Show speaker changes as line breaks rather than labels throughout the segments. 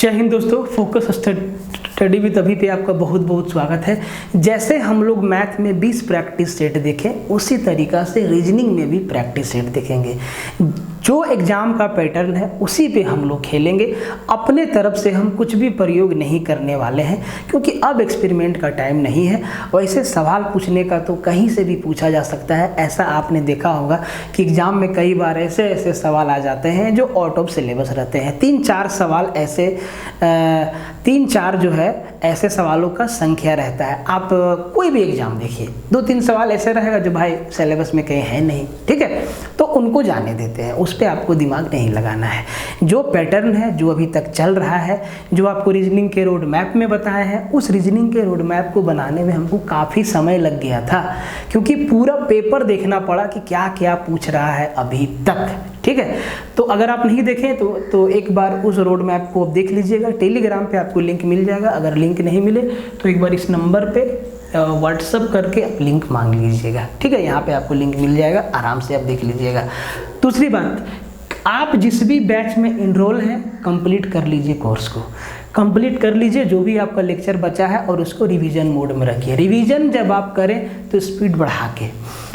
जय हिंद दोस्तों, focus study with अभी पे आपका बहुत बहुत स्वागत है। जैसे हम लोग मैथ में 20 प्रैक्टिस सेट देखें, उसी तरीका से रीजनिंग में भी प्रैक्टिस सेट देखेंगे। जो एग्जाम का पैटर्न है उसी पे हम लोग खेलेंगे। अपने तरफ से हम कुछ भी प्रयोग नहीं करने वाले हैं, क्योंकि अब एक्सपेरिमेंट का टाइम नहीं है। वैसे सवाल पूछने का तो कहीं से भी पूछा जा सकता है। ऐसा आपने देखा होगा कि एग्जाम में कई बार ऐसे ऐसे सवाल आ जाते हैं जो आउट ऑफ सिलेबस रहते हैं। 3-4 सवाल ऐसे 3-4 जो है ऐसे सवालों का संख्या रहता है। आप कोई भी एग्जाम देखिए, 2-3 सवाल ऐसे रहेगा जो भाई सिलेबस में कहीं है नहीं, ठीक है, तो उनको जाने देते हैं, उस पर आपको दिमाग नहीं लगाना है। जो पैटर्न है, जो अभी तक चल रहा है, जो आपको रीजनिंग के रोड मैप में बताया है, उस रीजनिंग के रोड मैप को बनाने में हमको काफ़ी समय लग गया था, क्योंकि पूरा पेपर देखना पड़ा कि क्या क्या पूछ रहा है अभी तक, ठीक है। तो अगर आप नहीं देखें तो एक बार उस रोड मैप को आप देख लीजिएगा। टेलीग्राम पे आपको लिंक मिल जाएगा। अगर लिंक नहीं मिले तो एक बार इस नंबर पे व्हाट्सअप करके आप लिंक मांग लीजिएगा, ठीक है। यहाँ पे आपको लिंक मिल जाएगा, आराम से आप देख लीजिएगा। दूसरी बात, आप जिस भी बैच में इनरोल हैं, कंप्लीट कर लीजिए कोर्स को, कंप्लीट कर लीजिए। जो भी आपका लेक्चर बचा है और उसको रिवीजन मोड में रखिए। रिवीजन जब आप करें तो स्पीड बढ़ा के,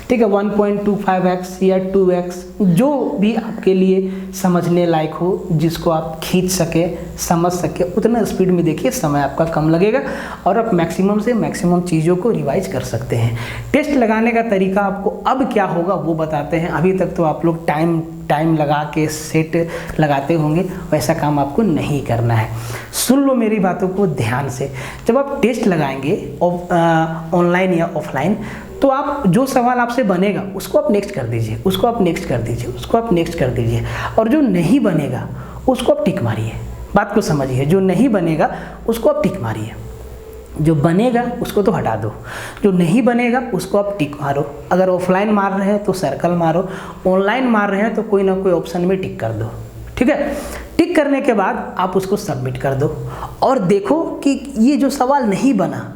ठीक है, 1.25x या 2x, जो भी आपके लिए समझने लायक हो, जिसको आप खींच सके, समझ सके, उतना स्पीड में देखिए। समय आपका कम लगेगा और आप मैक्सिमम से मैक्सिमम चीज़ों को रिवाइज कर सकते हैं। टेस्ट लगाने का तरीका आपको अब क्या होगा वो बताते हैं। अभी तक तो आप लोग टाइम लगा के सेट लगाते होंगे, वैसा काम आपको नहीं करना है। सुन लो मेरी बातों को ध्यान से। जब आप टेस्ट लगाएंगे ऑनलाइन या ऑफलाइन, तो आप जो सवाल आपसे बनेगा उसको आप नेक्स्ट कर दीजिए, उसको आप नेक्स्ट कर दीजिए, उसको आप नेक्स्ट कर दीजिए, और जो नहीं बनेगा उसको आप टिक मारिए। बात को समझिए, जो नहीं बनेगा उसको आप टिक मारिए, जो बनेगा उसको तो हटा दो, जो नहीं बनेगा उसको आप टिक मारो। अगर ऑफलाइन मार रहे हैं तो सर्कल मारो, ऑनलाइन मार रहे हैं तो कोई ना कोई ऑप्शन में टिक कर दो, ठीक है। टिक करने के बाद आप उसको सबमिट कर दो और देखो कि ये जो सवाल नहीं बना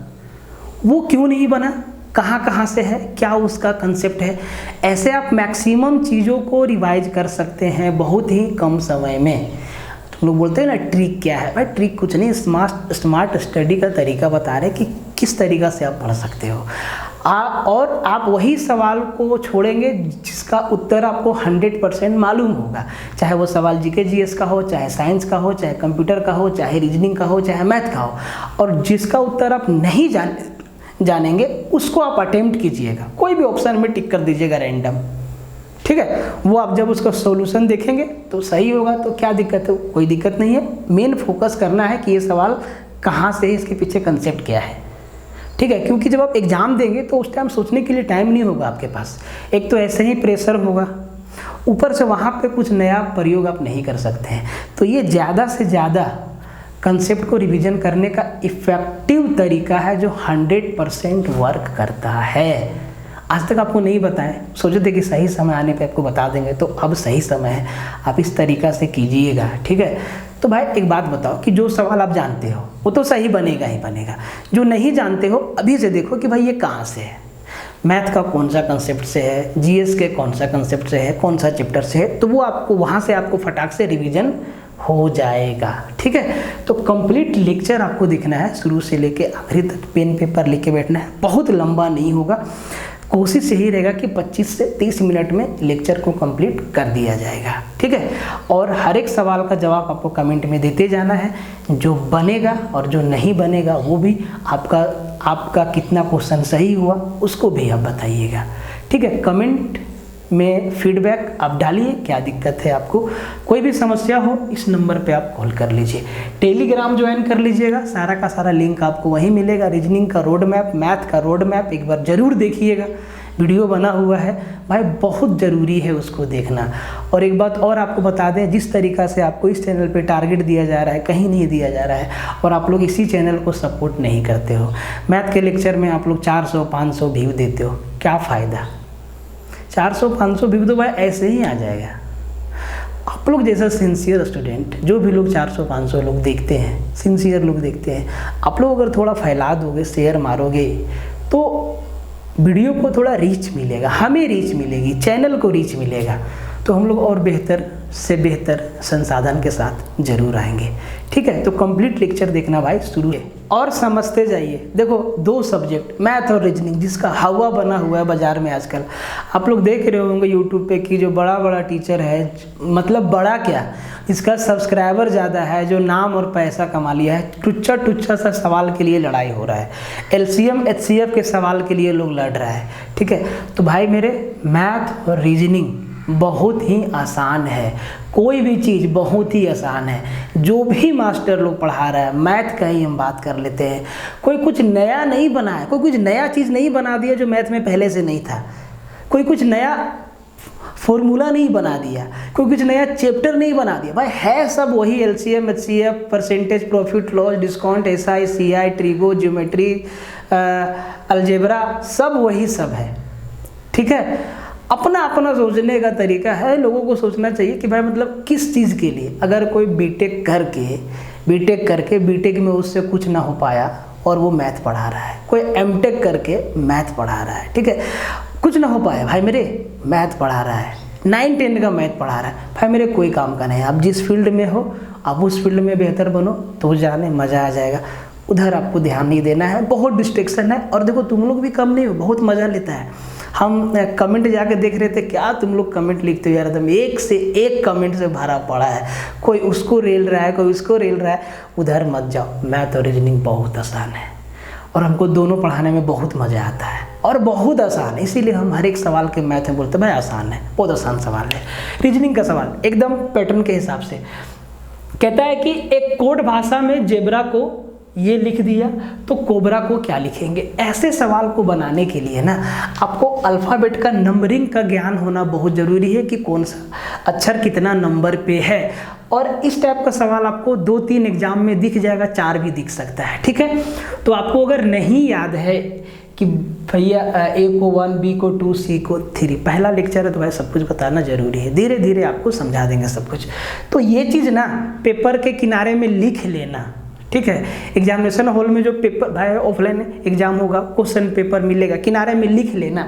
वो क्यों नहीं बना, कहाँ से है, क्या उसका कंसेप्ट है। ऐसे आप मैक्सिमम चीज़ों को रिवाइज कर सकते हैं बहुत ही कम समय में। तो लोग बोलते हैं ना ट्रिक क्या है, भाई ट्रिक कुछ नहीं, स्मार्ट स्टडी का तरीका बता रहे कि किस तरीक़ा से आप पढ़ सकते हो। और आप वही सवाल को छोड़ेंगे जिसका उत्तर आपको 100% मालूम होगा, चाहे वो सवाल जीके जीएस का हो, चाहे साइंस का हो, चाहे कंप्यूटर का हो, चाहे रीजनिंग का हो, चाहे मैथ का हो। और जिसका उत्तर आप नहीं जानेंगे उसको आप अटेम्प्ट कीजिएगा, कोई भी ऑप्शन में टिक कर दीजिएगा रैंडम, ठीक है। वो आप जब उसका सॉल्यूशन देखेंगे तो सही होगा, तो क्या दिक्कत है, कोई दिक्कत नहीं है। मेन फोकस करना है कि ये सवाल कहाँ से है, इसके पीछे कंसेप्ट क्या है, ठीक है। क्योंकि जब आप एग्जाम देंगे तो उस टाइम सोचने के लिए टाइम नहीं होगा आपके पास। एक तो ऐसे ही प्रेशर होगा, ऊपर से वहाँ पे कुछ नया प्रयोग आप नहीं कर सकते हैं। तो ये ज़्यादा से ज़्यादा कंसेप्ट को रिवीजन करने का इफ़ेक्टिव तरीका है जो 100% वर्क करता है। आज तक आपको नहीं बताएं, सोचे थे कि सही समय आने पे आपको बता देंगे, तो अब सही समय है, आप इस तरीका से कीजिएगा, ठीक है। तो भाई एक बात बताओ कि जो सवाल आप जानते हो वो तो सही बनेगा ही बनेगा, जो नहीं जानते हो अभी से देखो कि भाई ये कहाँ से है, मैथ का कौन सा कंसेप्ट से है, जीएस के कौन सा कंसेप्ट से है, कौन सा चैप्टर से है, तो वो आपको वहाँ से आपको फटाक से रिवीजन हो जाएगा, ठीक है। तो कंप्लीट लेक्चर आपको देखना है, शुरू से लेके आखिरी तक पेन पेपर लेके बैठना है। बहुत लंबा नहीं होगा, कोशिश यही रहेगा कि 25 से 30 मिनट में लेक्चर को कंप्लीट कर दिया जाएगा, ठीक है। और हर एक सवाल का जवाब आपको कमेंट में देते जाना है। जो बनेगा और जो नहीं बनेगा वो भी आपका कितना क्वेश्चन सही हुआ उसको भी आप बताइएगा, ठीक है। कमेंट में फीडबैक आप डालिए, क्या दिक्कत है आपको, कोई भी समस्या हो इस नंबर पे आप कॉल कर लीजिए। टेलीग्राम ज्वाइन कर लीजिएगा, सारा का सारा लिंक आपको वहीं मिलेगा। रीजनिंग का रोड मैप, मैथ का रोड मैप एक बार ज़रूर देखिएगा, वीडियो बना हुआ है भाई, बहुत ज़रूरी है उसको देखना। और एक बात और आपको बता दें, जिस तरीक़ा से आपको इस चैनल पे टारगेट दिया जा रहा है कहीं नहीं दिया जा रहा है, और आप लोग इसी चैनल को सपोर्ट नहीं करते हो। मैथ के लेक्चर में आप लोग 400-500 व्यू देते हो, क्या फ़ायदा। 400-500 व्यू तो भाई ऐसे ही आ जाएगा। आप लोग जैसा सिंसियर स्टूडेंट, जो भी लोग 400-500 लोग देखते हैं, सिंसियर लोग देखते हैं, आप लोग अगर थोड़ा फैला दोगे, शेयर मारोगे, तो वीडियो को थोड़ा रीच मिलेगा, हमें रीच मिलेगी, चैनल को रीच मिलेगा, तो हम लोग और बेहतर से बेहतर संसाधन के साथ जरूर आएंगे। ठीक है, तो कंप्लीट लेक्चर देखना भाई शुरू है और समझते जाइए। देखो 2 सब्जेक्ट मैथ और रीजनिंग जिसका हवा बना हुआ है बाजार में आजकल। आप लोग देख रहे होंगे यूट्यूब पे कि जो बड़ा बड़ा टीचर है, मतलब बड़ा क्या, इसका सब्सक्राइबर ज़्यादा है, जो नाम और पैसा कमा लिया है, टुच्चा सा सवाल के लिए लड़ाई हो रहा है। LCM HCF के सवाल के लिए लोग लड़ रहा है। ठीक है, तो भाई मेरे मैथ और रीजनिंग बहुत ही आसान है, कोई भी चीज़ बहुत ही आसान है। जो भी मास्टर लोग पढ़ा रहा है, मैथ का ही हम बात कर लेते हैं, कोई कुछ नया नहीं बना है, कोई कुछ नया चीज़ नहीं बना दिया जो मैथ में पहले से नहीं था, कोई कुछ नया फॉर्मूला नहीं बना दिया, कोई कुछ नया चैप्टर नहीं बना दिया। भाई है सब वही, LCM HCF, percentage, profit loss, discount, SI CI, trigo, geometry, algebra, सब वही सब है। ठीक है, अपना अपना सोचने का तरीका है। लोगों को सोचना चाहिए कि भाई मतलब किस चीज़ के लिए। अगर कोई बीटेक करके बीटेक में उससे कुछ ना हो पाया और वो मैथ पढ़ा रहा है, कोई एमटेक करके मैथ पढ़ा रहा है, ठीक है, कुछ ना हो पाया, भाई मेरे मैथ पढ़ा रहा है, 9-10 का मैथ पढ़ा रहा है, भाई मेरे कोई काम का नहीं। आप जिस फील्ड में हो आप उस फील्ड में बेहतर बनो तो जाने मज़ा आ जाएगा। उधर आपको ध्यान नहीं देना है, बहुत डिस्ट्रैक्शन है। और देखो तुम लोग भी कम नहीं हो, बहुत मज़ा लेता है। हम कमेंट जाके देख रहे थे, क्या तुम लोग कमेंट लिखते हो यार, एकदम एक से एक कमेंट से भरा पड़ा है, कोई उसको रेल रहा है, कोई उसको रेल रहा है। उधर मत जाओ, मैथ और रीजनिंग बहुत आसान है और हमको दोनों पढ़ाने में बहुत मज़ा आता है और बहुत आसान है। इसीलिए हम हर एक सवाल के मैथ में बोलते हैं भाई आसान है, बहुत आसान सवाल है। रीजनिंग का सवाल एकदम पैटर्न के हिसाब से कहता है कि एक कोड भाषा में जेब्रा को ये लिख दिया तो कोबरा को क्या लिखेंगे। ऐसे सवाल को बनाने के लिए ना आपको अल्फ़ाबेट का नंबरिंग का ज्ञान होना बहुत ज़रूरी है कि कौन सा अक्षर कितना नंबर पे है। और इस टाइप का सवाल आपको 2-3 एग्जाम में दिख जाएगा, 4 भी दिख सकता है। ठीक है, तो आपको अगर नहीं याद है कि भैया A को 1, B को 2, C को 3, पहला लेक्चर है तो भाई सब कुछ बताना जरूरी है, धीरे धीरे आपको समझा देंगे सब कुछ। तो ये चीज़ ना पेपर के किनारे में लिख लेना। ठीक है, एग्जामिनेशन हॉल में जो पेपर भाई ऑफलाइन एग्जाम होगा, क्वेश्चन पेपर मिलेगा, किनारे में लिख लेना।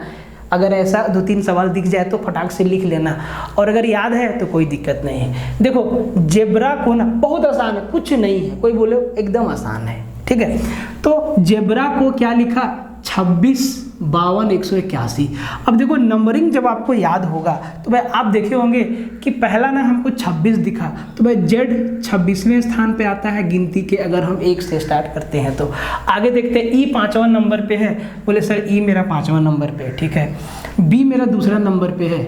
अगर ऐसा 2-3 सवाल दिख जाए तो फटाक से लिख लेना, और अगर याद है तो कोई दिक्कत नहीं है। देखो जेब्रा को ना बहुत आसान है, कुछ नहीं है, कोई बोले एकदम आसान है। ठीक है, तो जेब्रा को क्या लिखा, 26, 52, 181। अब देखो नंबरिंग जब आपको याद होगा तो भाई आप देखे होंगे कि पहला ना हमको 26 दिखा तो भाई जेड 26वें स्थान पे आता है गिनती के, अगर हम 1 से स्टार्ट करते हैं तो। आगे देखते हैं ई 5वां नंबर पे है, बोले सर ई मेरा 5वां नंबर पे है। ठीक है, बी मेरा दूसरा नंबर पे है,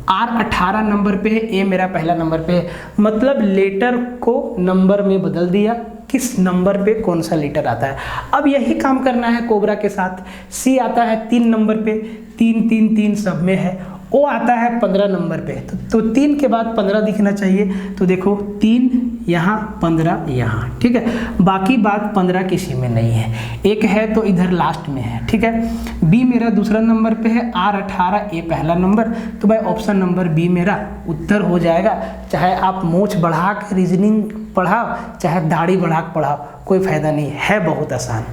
आर 18 नंबर पे है, ए मेरा पहला नंबर पे है। मतलब लेटर को नंबर में बदल दिया, किस नंबर पे कौन सा लेटर आता है। अब यही काम करना है कोबरा के साथ। सी आता है 3 नंबर पे, 3 3 3 सब में है। ओ आता है 15 नंबर पे, तो 3 के बाद 15 दिखना चाहिए। तो देखो 3 यहाँ, 15 यहाँ। ठीक है, बाकी बात 15 किसी में नहीं है, एक है तो इधर लास्ट में है। ठीक है, बी मेरा दूसरा नंबर पे है, आर 18, ए पहला नंबर, तो भाई ऑप्शन नंबर बी मेरा उत्तर हो जाएगा। चाहे आप मूंछ बढ़ा के रीजनिंग पढ़ाओ, चाहे दाढ़ी बढ़ा के पढ़ाओ, कोई फायदा नहीं है, बहुत आसान।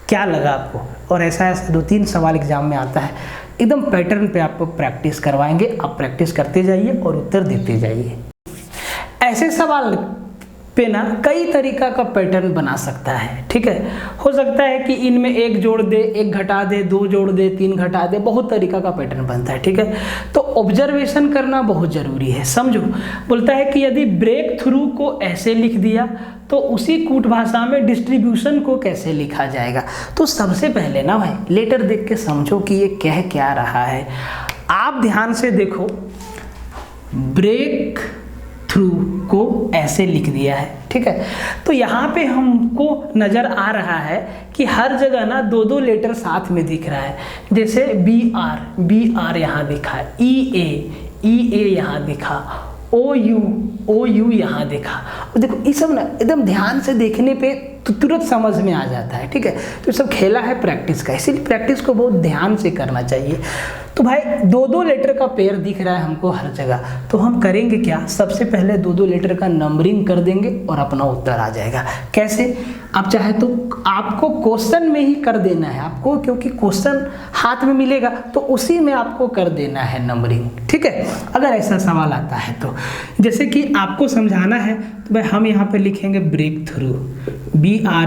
क्या लगा आपको? और ऐसा 2-3 सवाल एग्जाम में आता है, एकदम पैटर्न पे आपको प्रैक्टिस करवाएंगे, आप प्रैक्टिस करते जाइए और उत्तर देते जाइए। ऐसे सवाल पे ना कई तरीका का पैटर्न बना सकता है। ठीक है, हो सकता है कि इनमें 1 जोड़ दे, 1 घटा दे, 2 जोड़ दे, 3 घटा दे, बहुत तरीका का पैटर्न बनता है। ठीक है, तो ऑब्जर्वेशन करना बहुत ज़रूरी है। समझो, बोलता है कि यदि ब्रेक थ्रू को ऐसे लिख दिया तो उसी कूट भाषा में डिस्ट्रीब्यूशन को कैसे लिखा जाएगा। तो सबसे पहले ना भाई लेटर देख के समझो कि ये कह क्या रहा है। आप ध्यान से देखो, ब्रेक थ्रू को ऐसे लिख दिया है। ठीक है, तो यहाँ पे हमको नज़र आ रहा है कि हर जगह ना 2-2 लेटर साथ में दिख रहा है। जैसे बी आर यहाँ दिखा, ई ए यहाँ दिखा, ओ यू यहाँ देखा। और देखो ये सब ना एकदम ध्यान से देखने पे तो तुरंत समझ में आ जाता है। ठीक है, तो सब खेला है प्रैक्टिस का, इसीलिए प्रैक्टिस को बहुत ध्यान से करना चाहिए। तो भाई 2-2 लेटर का पेयर दिख रहा है हमको हर जगह, तो हम करेंगे क्या, सबसे पहले 2-2 लेटर का नंबरिंग कर देंगे और अपना उत्तर आ जाएगा। कैसे, आप चाहे तो आपको क्वेश्चन में ही कर देना है आपको, क्योंकि क्वेश्चन हाथ में मिलेगा तो उसी में आपको कर देना है नंबरिंग, ठीक है। अगर ऐसा सवाल आता है तो जैसे कि आपको समझाना है तो भाई हम यहाँ पे लिखेंगे breakthrough, BREAKTHROUGH,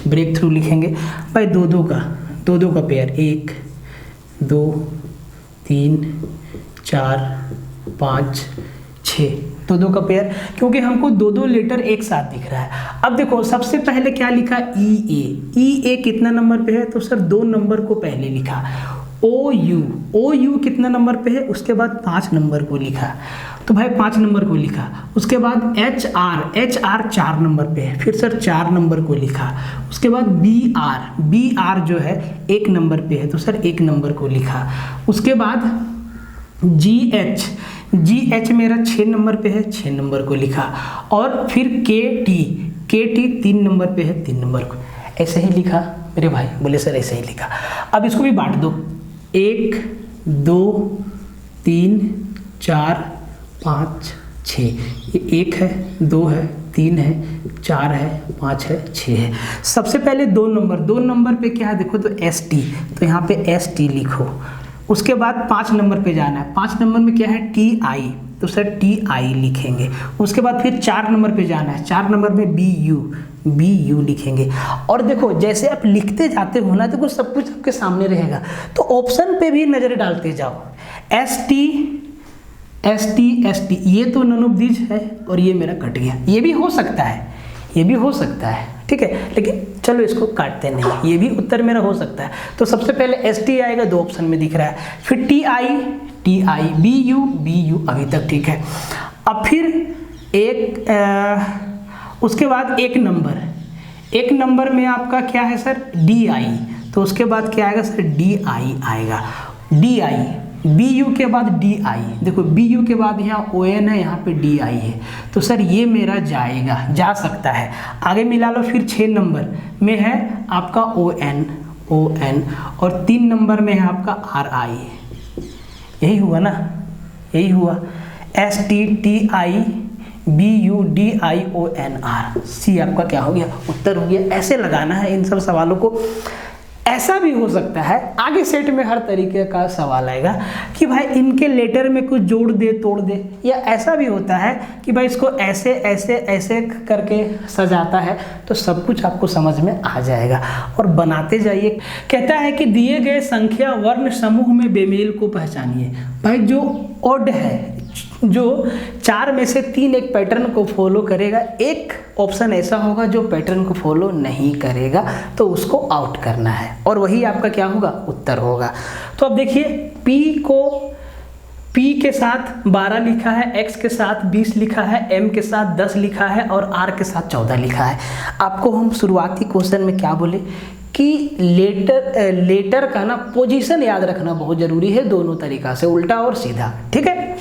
breakthrough लिखेंगे भाई। 2-2 का पेयर, 1 2 3 4 5 6, 2-2 का पेयर, क्योंकि हमको 2-2 लेटर एक साथ दिख रहा है। अब देखो सबसे पहले क्या लिखा, EA कितना नंबर पे है, तो सर 2 नंबर को पहले लिखा। OU कितना नंबर पे है, उसके बाद 5 नंबर को लिखा, तो भाई 5 नंबर को लिखा। उसके बाद HR 4 नंबर पे है, फिर सर 4 नंबर को लिखा। उसके बाद BR जो है 1 नंबर पे है, तो सर 1 नंबर को लिखा। उसके बाद GH मेरा 6 नंबर पे है, 6 नंबर को लिखा। और फिर KT 3 नंबर पे है, 3 नंबर को, ऐसे ही लिखा मेरे भाई। बोले सर ऐसे ही लिखा। अब इसको भी बांट दो, 1 2 3 4 5 6, ये 1 है, 2 है, 3 है, 4 है, 5 है, 6 है। सबसे पहले 2 नंबर पे क्या है देखो, तो ST, तो यहाँ पे ST लिखो। उसके बाद 5 नंबर पे जाना है, 5 नंबर में क्या है, TI, तो सर TI लिखेंगे। उसके बाद फिर 4 नंबर पे जाना है, 4 नंबर में BU लिखेंगे। और देखो जैसे आप लिखते जाते हो ना, देखो सब कुछ आपके सामने रहेगा, तो ऑप्शन पे भी नज़र डालते जाओ। ST, ये तो नन ऑफ दीज है, और ये मेरा कट गया। ये भी हो सकता है, ठीक है, लेकिन चलो इसको काटते नहीं, ये भी उत्तर मेरा हो सकता है। तो सबसे पहले ST आएगा, 2 ऑप्शन में दिख रहा है, फिर TI, BU अभी तक ठीक है। अब फिर उसके बाद 1 नंबर में आपका क्या है सर, DI, तो उसके बाद क्या आएगा सर, DI आएगा, BU के बाद DI, देखो BU के बाद यहाँ ON है, यहाँ पे DI है, तो सर ये मेरा जा सकता है। आगे मिला लो, फिर 6 नंबर में है आपका ON, और 3 नंबर में है आपका RI, यही हुआ ना, ST TI BU DI ONR, C आपका क्या हो गया, उत्तर हो गया। ऐसे लगाना है इन सब सवालों को। ऐसा भी हो सकता है आगे सेट में हर तरीके का सवाल आएगा कि भाई इनके लेटर में कुछ जोड़ दे तोड़ दे, या ऐसा भी होता है कि भाई इसको ऐसे ऐसे ऐसे करके सजाता है, तो सब कुछ आपको समझ में आ जाएगा और बनाते जाइए। कहता है कि दिए गए संख्या वर्ण समूह में बेमेल को पहचानिए। भाई जो ऑड है, जो 4 में से 3 एक पैटर्न को फॉलो करेगा, एक ऑप्शन ऐसा होगा जो पैटर्न को फॉलो नहीं करेगा, तो उसको आउट करना है, और वही आपका क्या होगा, उत्तर होगा। तो अब देखिए P के साथ 12 लिखा है, X के साथ 20 लिखा है, M के साथ 10 लिखा है, और R के साथ 14 लिखा है। आपको हम शुरुआती क्वेश्चन में क्या बोले कि लेटर का ना पोजीशन याद रखना बहुत जरूरी है, दोनों तरीका से, उल्टा और सीधा, ठीक है।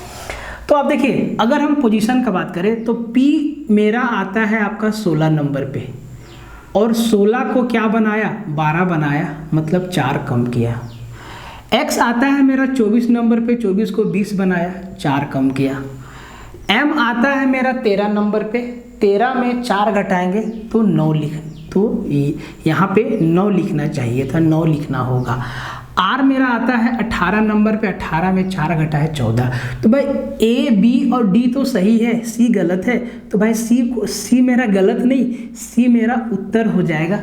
तो आप देखिए अगर हम पोजीशन का बात करें तो P मेरा आता है आपका 16 नंबर पे, और 16 को क्या बनाया, 12 बनाया, मतलब 4 कम किया। X आता है मेरा 24 नंबर पे, 24 को 20 बनाया, 4 कम किया। M आता है मेरा 13 नंबर पे, 13 में 4 घटाएंगे तो 9 तो यहाँ पे 9 लिखना चाहिए था, 9 लिखना होगा। R मेरा आता है 18 नंबर पे, 18 में 4 घटाए 14। तो भाई A, B और D तो सही है, C गलत है, तो भाई C मेरा गलत नहीं, C मेरा उत्तर हो जाएगा।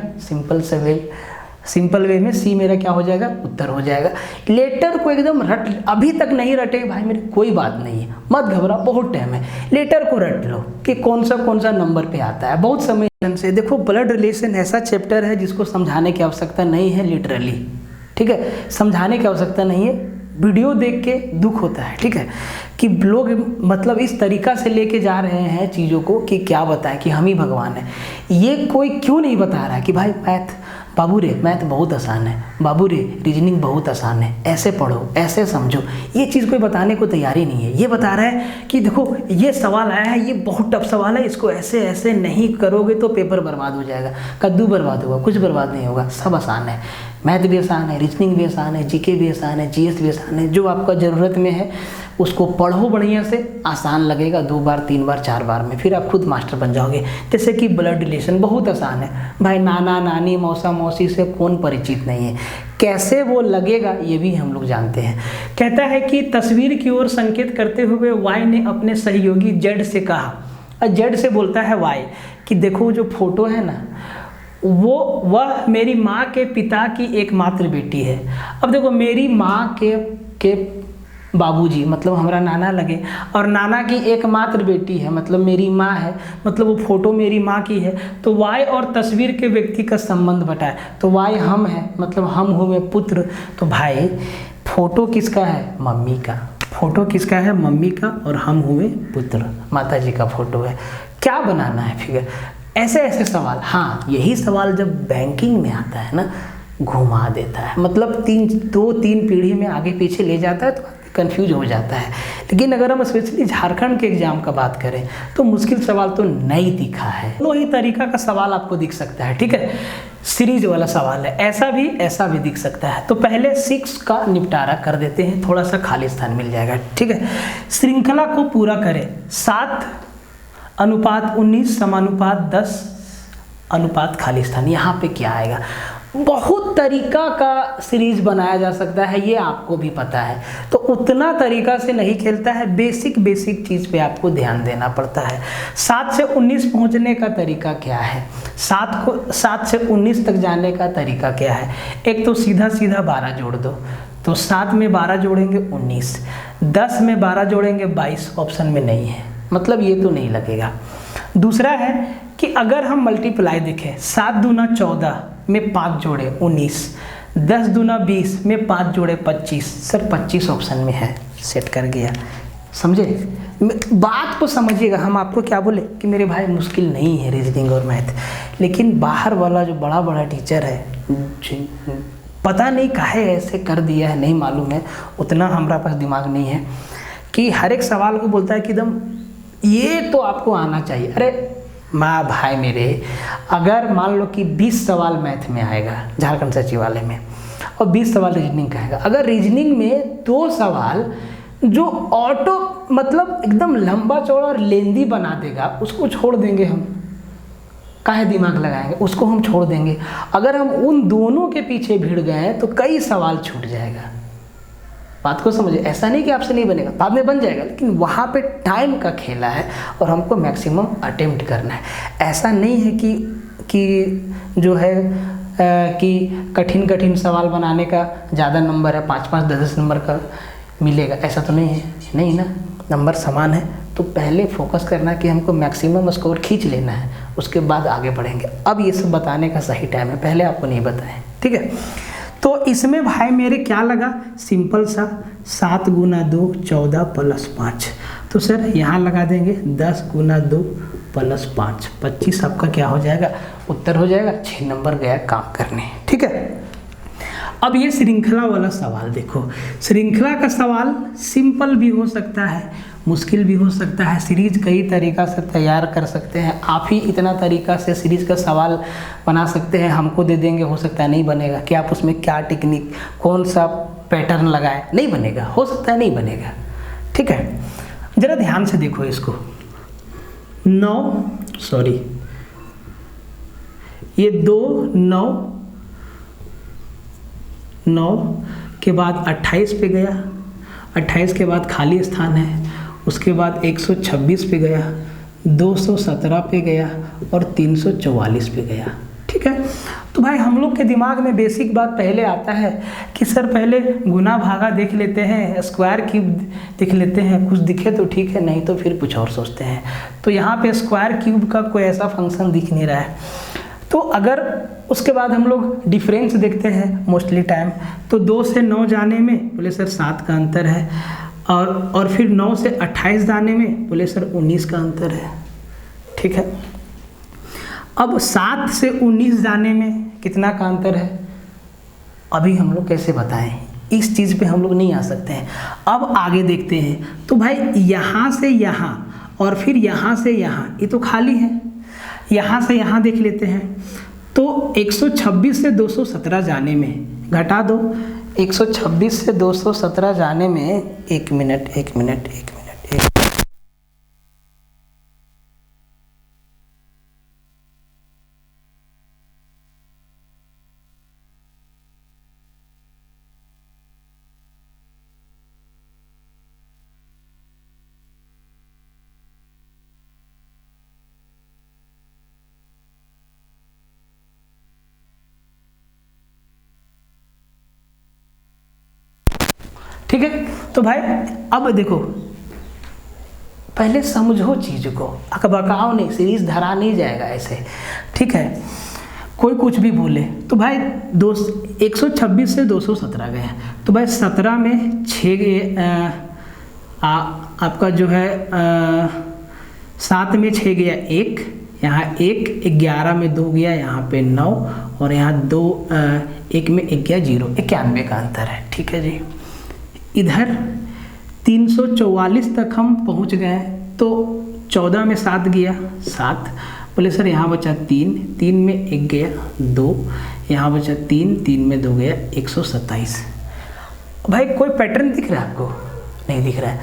सिंपल वे में C मेरा क्या हो जाएगा, उत्तर हो जाएगा। लेटर को एकदम अभी तक नहीं रटे भाई मेरी कोई बात नहीं है, मत घबरा, बहुत टाइम है। लेटर को रट लो कि कौन सा नंबर पे आता है, बहुत समय से। देखो ब्लड रिलेशन ऐसा चैप्टर है जिसको समझाने की आवश्यकता नहीं है, लिटरली, ठीक है, समझाने की आवश्यकता नहीं है। वीडियो देख के दुख होता है, ठीक है, कि लोग मतलब इस तरीका से लेके जा रहे हैं चीज़ों को कि क्या बताएं कि हम ही भगवान हैं। ये कोई क्यों नहीं बता रहा है कि भाई मैथ बाबू रे मैथ बहुत आसान है, बाबू रे रीजनिंग बहुत आसान है, ऐसे पढ़ो, ऐसे समझो। ये चीज़ कोई बताने को तैयार ही नहीं है। ये बता रहा है कि देखो ये सवाल आया है, ये बहुत टफ सवाल है, इसको ऐसे ऐसे नहीं करोगे तो पेपर बर्बाद हो जाएगा, कद्दू बर्बाद होगा, कुछ बर्बाद नहीं होगा, सब आसान है। मैथ भी आसान है, रीजनिंग भी आसान है, जीके भी आसान है, जीएस भी आसान है। जो आपका ज़रूरत में है उसको पढ़ो बढ़िया से, आसान लगेगा 2 बार 3 बार 4 बार में, फिर आप खुद मास्टर बन जाओगे। जैसे कि ब्लड रिलेशन बहुत आसान है भाई, नाना नानी मौसा मौसी से कौन परिचित नहीं है, कैसे वो लगेगा ये भी हम लोग जानते हैं। कहता है कि तस्वीर की ओर संकेत करते हुए वाई ने अपने सहयोगी जेड से कहा, और जेड से बोलता है वाई कि देखो जो फोटो है ना वह मेरी माँ के पिता की एकमात्र बेटी है। अब देखो मेरी माँ के बाबूजी मतलब हमारा नाना लगे, और नाना की एकमात्र बेटी है मतलब मेरी माँ है, मतलब वो फोटो मेरी माँ की है। तो वाई और तस्वीर के व्यक्ति का संबंध बताए, तो वाई हम है मतलब हम हुए पुत्र। तो भाई फोटो किसका है? मम्मी का। फोटो किसका है? मम्मी का। और हम हुए पुत्र, माता जी का फोटो है। क्या बनाना है फिगर? ऐसे ऐसे सवाल। हाँ, यही सवाल जब बैंकिंग में आता है ना, घुमा देता है, मतलब 2-3 पीढ़ी में आगे पीछे ले जाता है, तो कंफ्यूज हो जाता है। लेकिन अगर हम स्पेशली झारखंड के एग्जाम का बात करें तो मुश्किल सवाल तो नहीं दिखा है। दोनों ही तरीका का सवाल आपको दिख सकता है, ठीक है। सीरीज वाला सवाल है, ऐसा भी दिख सकता है। तो पहले 6 का निपटारा कर देते हैं, थोड़ा सा खाली स्थान मिल जाएगा, ठीक है। श्रृंखला को पूरा करें, 7:19 समानुपात 10 अनुपात खाली स्थान। यहाँ पे क्या आएगा? बहुत तरीका का सीरीज बनाया जा सकता है, ये आपको भी पता है। तो उतना तरीका से नहीं खेलता है, बेसिक चीज़ पे आपको ध्यान देना पड़ता है। 7 से 19 पहुंचने का तरीका क्या है? 7 से 19 तक जाने का तरीका क्या है? एक तो सीधा 12 जोड़ दो, तो 7 में 12 जोड़ेंगे 19, 10 में 12 जोड़ेंगे 22, ऑप्शन में नहीं है, मतलब ये तो नहीं लगेगा। दूसरा है कि अगर हम मल्टीप्लाई देखें, 7 दूना 14 में 5 जोड़े 19, 10 दूना 20 में 5 जोड़े 25। सर 25 ऑप्शन में है, सेट कर गया। समझे बात को? समझिएगा। हम आपको क्या बोले कि मेरे भाई मुश्किल नहीं है रीजनिंग और मैथ, लेकिन बाहर वाला जो बड़ा टीचर है, पता नहीं काहे ऐसे कर दिया है, नहीं मालूम है, उतना हमारा पास दिमाग नहीं है कि हर एक सवाल को बोलता है कि एकदम ये तो आपको आना चाहिए। अरे माँ भाई मेरे, अगर मान लो कि 20 सवाल मैथ में आएगा झारखंड सचिवालय में, और 20 सवाल रीजनिंग का आएगा, अगर रीजनिंग में 2 सवाल जो ऑटो मतलब एकदम लंबा चौड़ा और लेंदी बना देगा, उसको छोड़ देंगे हम, काहे दिमाग लगाएंगे, उसको हम छोड़ देंगे। अगर हम उन दोनों के पीछे भिड़ गए तो कई सवाल छूट जाएगा। बात को समझिए, ऐसा नहीं कि आपसे नहीं बनेगा, बाद में बन जाएगा, लेकिन वहाँ पे टाइम का खेला है और हमको मैक्सिमम अटेम्प्ट करना है। ऐसा नहीं है कि जो है कि कठिन सवाल बनाने का ज़्यादा नंबर है, 5-5 10 नंबर का मिलेगा, ऐसा तो नहीं है, नहीं ना, नंबर समान है। तो पहले फोकस करना कि हमको मैक्सिमम स्कोर खींच लेना है, उसके बाद आगे बढ़ेंगे। अब ये सब बताने का सही टाइम है, पहले आपको नहीं बताएं, ठीक है। तो इसमें भाई मेरे क्या लगा? सिंपल सा 7 गुना 2 14 प्लस 5। तो सर यहाँ लगा देंगे 10 गुना 2 प्लस 5 25, आपका क्या हो जाएगा? उत्तर हो जाएगा। 6 नंबर गया काम करने, ठीक है। अब ये श्रृंखला वाला सवाल देखो, श्रृंखला का सवाल सिंपल भी हो सकता है, मुश्किल भी हो सकता है। सीरीज कई तरीका से तैयार कर सकते हैं, आप ही इतना तरीका से सीरीज का सवाल बना सकते हैं, हमको दे देंगे, हो सकता है नहीं बनेगा। कि आप उसमें क्या टेक्निक, कौन सा पैटर्न लगाए, नहीं बनेगा, हो सकता है नहीं बनेगा, ठीक है। जरा ध्यान से देखो इसको, 9 के बाद 28 पे गया, 28 के बाद खाली स्थान है, उसके बाद 126 पे गया, 217 पे गया और 344 पे गया, ठीक है। तो भाई हम लोग के दिमाग में बेसिक बात पहले आता है कि सर पहले गुना भागा देख लेते हैं, स्क्वायर क्यूब देख लेते हैं, कुछ दिखे तो ठीक है, नहीं तो फिर कुछ और सोचते हैं। तो यहाँ पे स्क्वायर क्यूब का कोई ऐसा फंक्शन दिख नहीं रहा है। तो अगर उसके बाद हम लोग डिफरेंस देखते हैं मोस्टली टाइम, तो 2 से 9 जाने में बोले सर 7 का अंतर है, और फिर 9 से 28 जाने में बोले सर 19 का अंतर है, ठीक है। अब 7 से 19 जाने में कितना का अंतर है, अभी हम लोग कैसे बताएं, इस चीज़ पे हम लोग नहीं आ सकते हैं। अब आगे देखते हैं, तो भाई यहाँ से यहाँ और फिर यहाँ से यहाँ, ये तो खाली है, यहाँ से यहाँ देख लेते हैं। तो 126 से 217 जाने में घटा दो, 126 से 217 जाने में, एक मिनट ठीक है। तो भाई अब देखो, पहले समझो चीज को, अकबकाओ नहीं, सीरीज धरा नहीं जाएगा ऐसे, ठीक है। कोई कुछ भी बोले तो भाई 126 से 217 गए, तो भाई 17 में 6 गए, आपका जो है 7 में 6 गया 1, यहाँ 1, 11 में 2 गया, यहाँ पे 9, और यहाँ 2, 1 में 1 गया 0, 91 का अंतर है, ठीक है जी। इधर 344 तक हम पहुंच गए, तो 14 में 7 गया 7, बोले सर यहाँ बचा 3, 3 में 1 गया 2, यहाँ बचा 3, 3 में 2 गया 127। भाई कोई पैटर्न दिख रहा है आपको? नहीं दिख रहा है।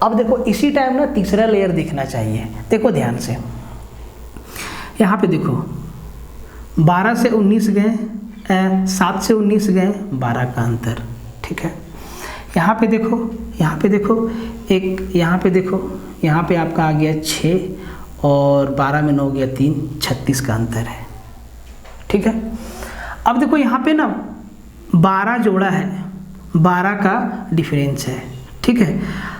अब देखो इसी टाइम ना तीसरा लेयर दिखना चाहिए, देखो ध्यान से, यहाँ पे देखो 12 से 19 गए, 7 से 19 गए, 12 का अंतर, ठीक है। यहाँ पे देखो, यहाँ पे देखो, एक यहाँ पे देखो, यहाँ पे आपका आ गया 6 और 12 में 9 गया 3, 36 का अंतर है, ठीक है। अब देखो यहाँ पे ना 12 जोड़ा है, 12 का डिफरेंस है, ठीक है।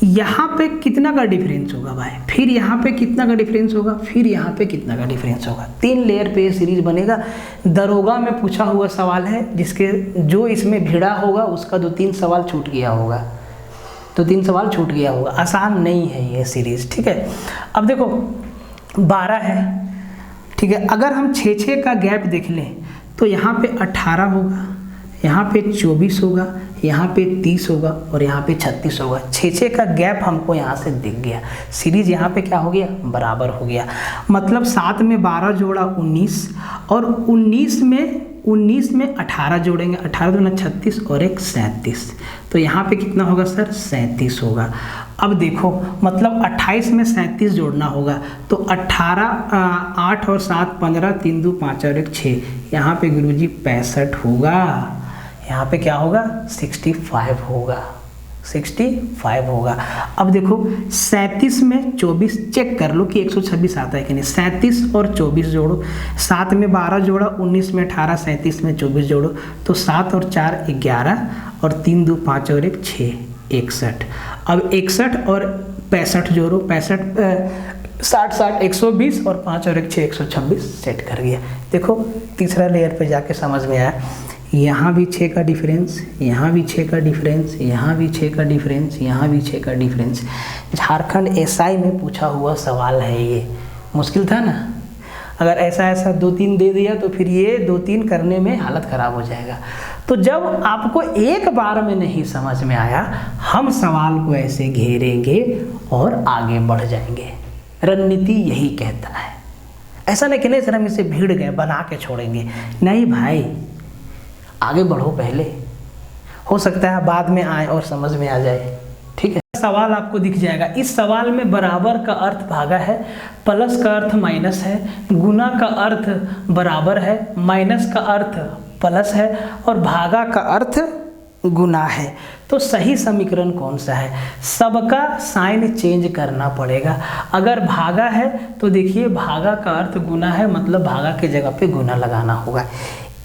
यहाँ पे कितना का डिफरेंस होगा भाई, फिर यहाँ पे कितना का डिफरेंस होगा, फिर यहाँ पे कितना का डिफरेंस होगा, 3 लेयर पे सीरीज बनेगा। दरोगा में पूछा हुआ सवाल है, जिसके जो इसमें भिड़ा होगा उसका 2-3 सवाल छूट गया होगा, 2-3 सवाल छूट गया होगा, आसान नहीं है ये सीरीज, ठीक है। अब देखो 12 है, ठीक है। अगर हम 6-6 का गैप देख लें तो यहाँ पे 18 होगा, यहाँ पे 24 होगा, यहाँ पे 30 होगा और यहाँ पे 36 होगा। 6-6 का गैप हमको यहाँ से दिख गया, सीरीज यहाँ पे क्या हो गया, बराबर हो गया। मतलब 7 में 12 जोड़ा 19 और 19 में 18 जोड़ेंगे, 18 दूना 36 और 1 37, तो यहाँ पे कितना होगा सर, 37 होगा। अब देखो मतलब 28 में 37 जोड़ना होगा, तो 18, 8 और 7 15, 3 2 5 और 1 6, यहाँ पे गुरुजी 65 होगा, यहाँ पे क्या होगा 65 होगा, 65 होगा। अब देखो 37 में 24 चेक कर लो कि 126 आता है कि नहीं, 37 और 24 जोड़ो, 7 में 12 जोड़ा, 19 में 18, 37 में 24 जोड़ो, तो 7 और 4 11 और 3 2 5 और 1 6, 61। अब 61 और 65 जोड़ो, 65 60 60 120 और 5 और 1 6, 126 सेट कर गया। देखो तीसरा लेयर पे जाके समझ में आया, यहाँ भी 6 का डिफरेंस, यहाँ भी 6 का डिफरेंस, यहाँ भी 6 का डिफरेंस, यहाँ भी 6 का डिफरेंस। झारखंड एसआई में पूछा हुआ सवाल है ये, मुश्किल था ना। अगर ऐसा 2-3 दे दिया तो फिर ये 2-3 करने में हालत ख़राब हो जाएगा। तो जब आपको एक बार में नहीं समझ में आया, हम सवाल को ऐसे घेरेंगे और आगे बढ़ जाएंगे। रणनीति यही कहता है। ऐसा नहीं कि नहीं सर हम इसे भीड़ गए बना के छोड़ेंगे, नहीं भाई, आगे बढ़ो पहले, हो सकता है बाद में आए और समझ में आ जाए, ठीक है। सवाल आपको दिख जाएगा, इस सवाल में बराबर का अर्थ भागा है, प्लस का अर्थ माइनस है, गुना का अर्थ बराबर है, माइनस का अर्थ प्लस है और भागा का अर्थ गुना है। तो सही समीकरण कौन सा है, सबका साइन चेंज करना पड़ेगा। अगर भागा है तो देखिए भागा का अर्थ गुना है, मतलब भागा के जगह पे गुना लगाना होगा।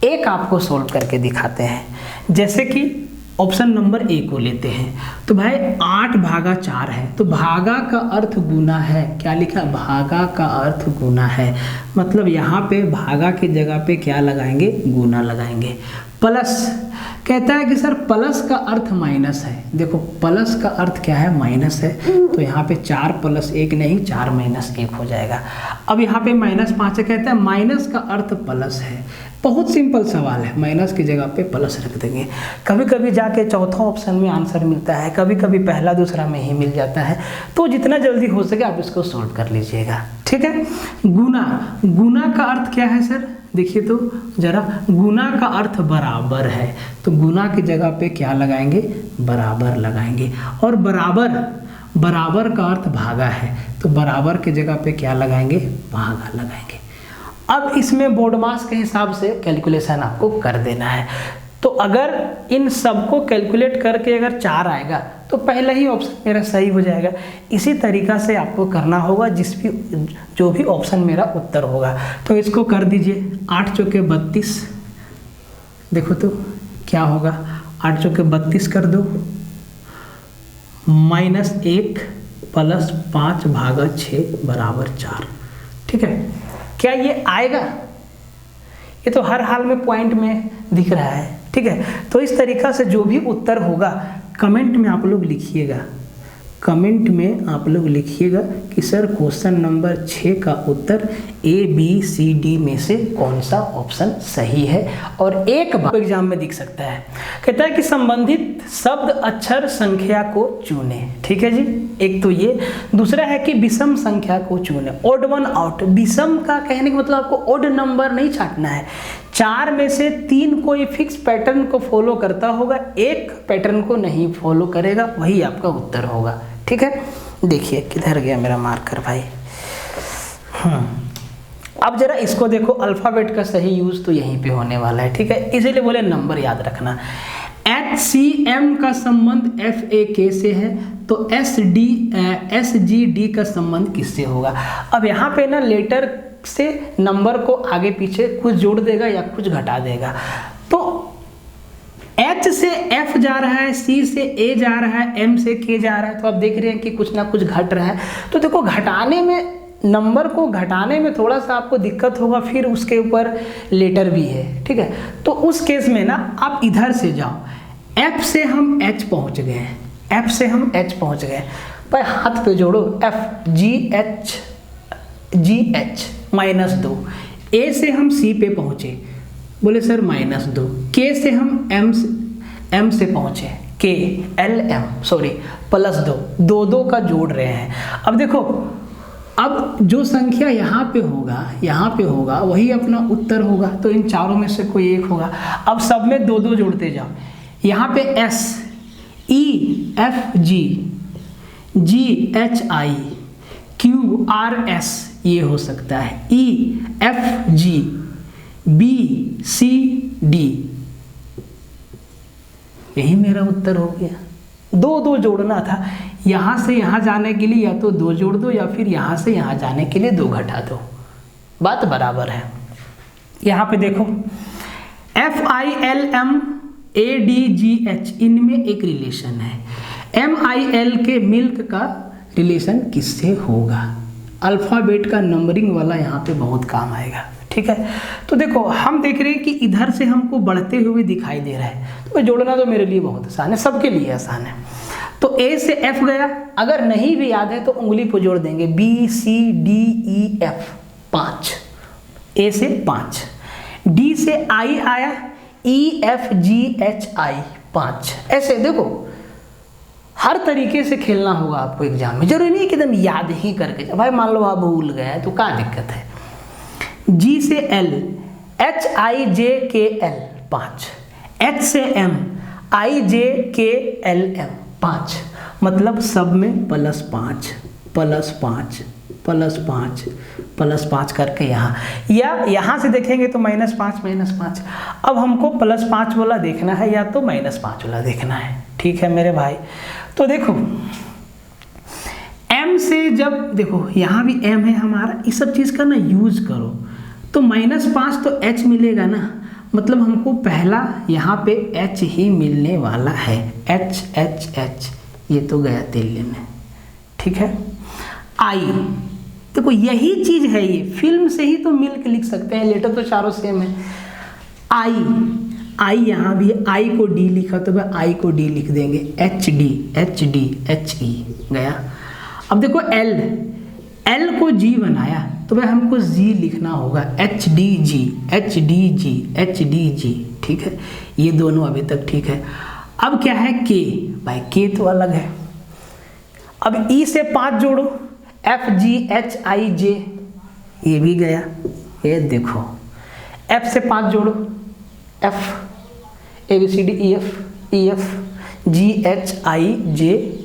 एक आपको सोल्व करके दिखाते हैं, जैसे कि ऑप्शन नंबर ए को लेते हैं, तो भाई 8 भागा 4 है, तो भागा का अर्थ गुना है, क्या लिखा, भागा का अर्थ गुना है, मतलब यहाँ पे भागा के जगह पे क्या लगाएंगे, गुना लगाएंगे। प्लस, कहता है कि सर प्लस का अर्थ माइनस है। देखो प्लस का अर्थ क्या है, माइनस है, तो यहाँ पे 4 + 1 नहीं 4 - 1 हो जाएगा। अब यहाँ पे -5 है, कहता है माइनस का अर्थ प्लस है। बहुत सिंपल सवाल है, माइनस की जगह पे प्लस रख देंगे। कभी कभी जाके चौथा ऑप्शन में आंसर मिलता है, कभी कभी पहला दूसरा में ही मिल जाता है, तो जितना जल्दी हो सके आप इसको सॉल्व कर लीजिएगा, ठीक है। गुना, गुना का अर्थ क्या है सर, देखिए तो जरा, गुना का अर्थ बराबर है, तो गुना की जगह पे क्या लगाएंगे, बराबर लगाएंगे। और बराबर, बराबर का अर्थ भागा है, तो बराबर की जगह पे क्या लगाएंगे, भागा लगाएंगे। अब इसमें बोर्ड मास के हिसाब से कैलकुलेशन आपको कर देना है। तो अगर इन सबको कैलकुलेट करके अगर 4 आएगा तो पहला ही ऑप्शन मेरा सही हो जाएगा। इसी तरीका से आपको करना होगा जो भी ऑप्शन मेरा उत्तर होगा। तो इसको कर दीजिए, 8 चौके 32, देखो तो क्या होगा, 8 चौके 32 कर दो, -1 + 5 / 6 = 4, ठीक है। क्या ये आएगा, ये तो हर हाल में पॉइंट में दिख रहा है, ठीक है। तो इस तरीका से जो भी उत्तर होगा कमेंट में आप लोग लिखिएगा, कमेंट में आप लोग लिखिएगा कि सर क्वेश्चन नंबर 6 का उत्तर ABCD में से कौन सा ऑप्शन सही है। और एक बार एग्जाम में दिख सकता है, कहता है कि संबंधित शब्द अक्षर संख्या को चुने, ठीक है जी, एक तो ये। दूसरा है कि विषम संख्या को चुने, ओड वन आउट। विषम का कहने का मतलब आपको ओड नंबर नहीं छांटना है, 4 में से 3 कोई फिक्स पैटर्न को फॉलो करता होगा, एक पैटर्न को नहीं फॉलो करेगा, वही आपका उत्तर होगा, ठीक है। देखिए किधर गया मेरा मार्कर भाई। अब जरा इसको देखो, अल्फ़ाबेट का सही यूज तो यहीं पे होने वाला है, ठीक है। इसीलिए बोले नंबर याद रखना। HCM का संबंध FAK से है, तो SGD का संबंध किससे होगा। अब यहाँ पे ना लेटर से नंबर को आगे पीछे कुछ जोड़ देगा या कुछ घटा देगा। तो H से F जा रहा है, C से A जा रहा है, M से K जा रहा है, तो आप देख रहे हैं कि कुछ ना कुछ घट रहा है। तो देखो घटाने में, नंबर को घटाने में थोड़ा सा आपको दिक्कत होगा, फिर उसके ऊपर लेटर भी है, ठीक है। तो उस केस में ना आप इधर से जाओ, F से हम H पहुंच गए हैं, F से हम H पहुंच गए, पर हाथ पे जोड़ो, FGH -2। A से हम C पे पहुंचे, बोले सर -2। K से हम M से पहुंचे, K LM सॉरी +2, 2 का जोड़ रहे हैं। अब देखो, अब जो संख्या यहाँ पे होगा वही अपना उत्तर होगा, तो इन चारों में से कोई एक होगा। अब सब में 2 जोड़ते जाओ, यहाँ पे S E F G G H I Q R S ये हो सकता है, E F G B C D, यही मेरा उत्तर हो गया। 2 जोड़ना था, यहाँ से यहाँ जाने के लिए या तो 2 जोड़ दो, या फिर यहाँ से यहाँ जाने के लिए 2 घटा दो, बात बराबर है। यहाँ पे देखो FILM ADGH, इनमें एक रिलेशन है। MIL के मिल्क का रिलेशन किससे होगा। अल्फ़ाबेट का नंबरिंग वाला यहाँ पे बहुत काम आएगा, ठीक है। तो देखो हम देख रहे हैं कि इधर से हमको बढ़ते हुए दिखाई दे रहा है, तो जोड़ना तो मेरे लिए बहुत आसान है, सबके लिए आसान है। तो A से F गया, अगर नहीं भी याद है तो उंगली पर जोड़ देंगे, B C D E F 5, A से 5। D से I आया, E F G H I 5। ऐसे देखो हर तरीके से खेलना होगा आपको एग्जाम में, जरूरी नहीं कि एकदम याद ही करके, भाई मान लो आप भूल गए तो क्या दिक्कत है। G से L H I J K L 5, H से M I J K L M 5, मतलब सब में +5 +5 +5 +5 करके यहाँ, या यहाँ से देखेंगे तो -5 -5। अब हमको +5 वाला देखना है या तो -5 वाला देखना है, ठीक है मेरे भाई। तो देखो M से, जब देखो यहाँ भी M है हमारा, इस सब चीज़ का ना यूज करो, तो -5 तो H मिलेगा ना, मतलब हमको पहला यहाँ पे H ही मिलने वाला है, H H H, ये तो गया तिल्ले में, ठीक है। I, देखो यही चीज़ है, ये फिल्म से ही तो मिल्क लिख सकते हैं, लेटर तो चारों सेम है। I आई यहाँ भी आई को डी लिखा तो भाई आई को डी लिख देंगे, एच डी एच ई गया। अब देखो एल को जी बनाया तो भाई हमको जी लिखना होगा, एच डी जी, ठीक है, ये दोनों अभी तक ठीक है। अब क्या है के, भाई के तो अलग है। अब ई से 5 जोड़ो, एफ जी एच आई जे, ये भी गया। ये देखो एफ से 5 जोड़ो, F A B C D E F G H I J,